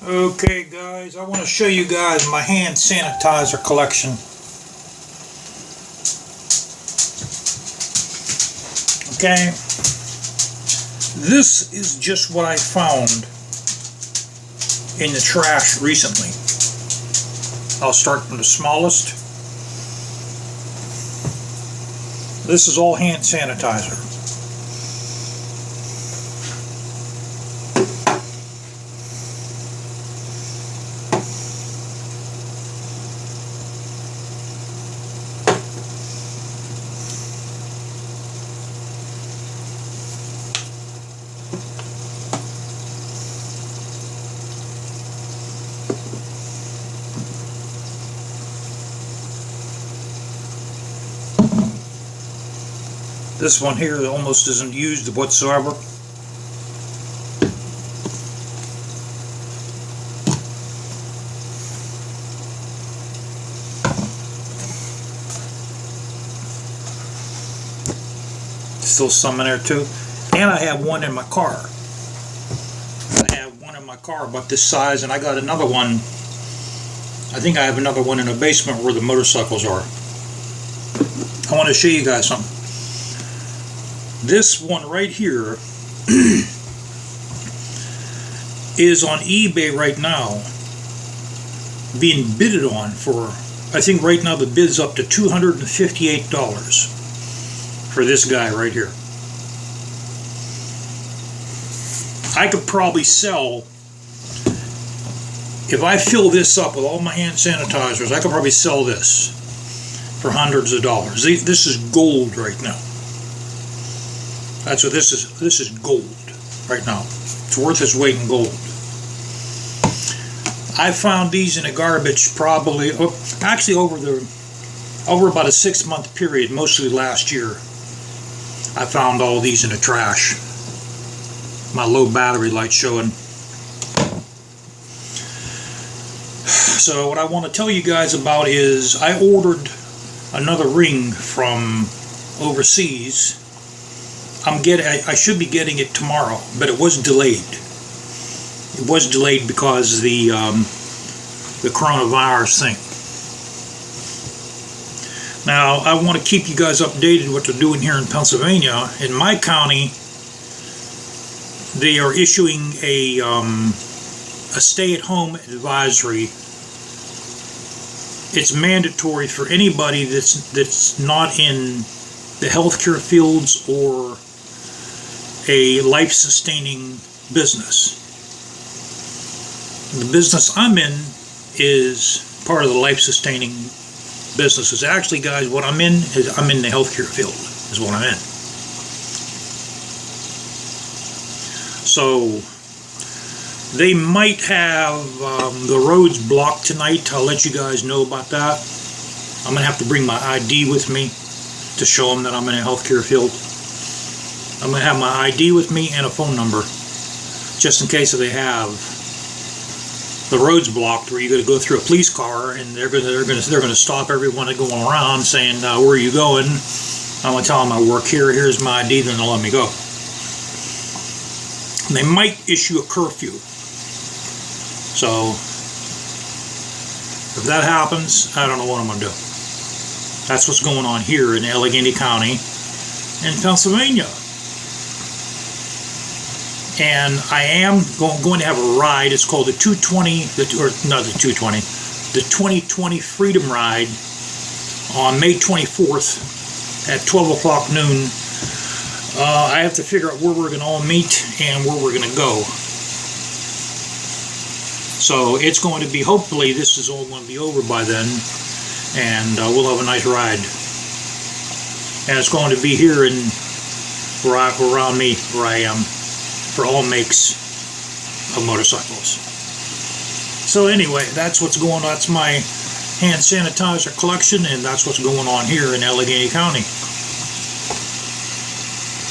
Okay guys, I want to show you guys my hand sanitizer collection. Okay, this is just what I found in the trash recently. I'll start from the smallest. This is all hand sanitizer. This one here almost isn't used whatsoever. Still some in there too. And I have one in my car. I have one in my car about this size, and I got another one. I think I have another one in the basement where the motorcycles are. I want to show you guys something. This one right here is on eBay right now, being bidded on for, I think right now the bid's up to $258 for this guy right here. I could probably sell, if I fill this up with all my hand sanitizers, I could probably sell this for hundreds of dollars. This is gold right now. That's what this is. This is gold right now. It's worth its weight in gold. I found these in the garbage probably, actually over about a 6-month period, mostly last year. I found all these in the trash. My low battery light showing. So what I want to tell you guys about is I ordered another ring from overseas. I should be getting it tomorrow, but it was delayed. It was delayed because the coronavirus thing. Now, I want to keep you guys updated what they're doing here in Pennsylvania. In my county, they are issuing a stay-at-home advisory. It's mandatory for anybody that's not in the healthcare fields or a life-sustaining business. The business I'm in is part of the life-sustaining businesses. Actually, guys, what I'm in is I'm in the healthcare field, is what I'm in. So they might have the roads blocked tonight. I'll let you guys know about that. I'm going to have to bring my ID with me to show them that I'm in a healthcare field. I'm going to have my ID with me and a phone number, just in case if they have the roads blocked, where you got to go through a police car, and they're going to stop everyone going around saying, "Where are you going?" I'm going to tell them I work here. Here's my ID. Then they'll let me go. And they might issue a curfew. So if that happens, I don't know what I'm going to do. That's what's going on here in Allegheny County in Pennsylvania. And I am going to have a ride. It's called the 2020 Freedom Ride on May 24th at 12 o'clock noon. I have to figure out where we're going to all meet and where we're going to go. So it's going to be, hopefully this is all going to be over by then, and we'll have a nice ride. And it's going to be here around me, where I am, for all makes of motorcycles. So anyway, that's what's going on. That's my hand sanitizer collection, and that's what's going on here in Allegheny County.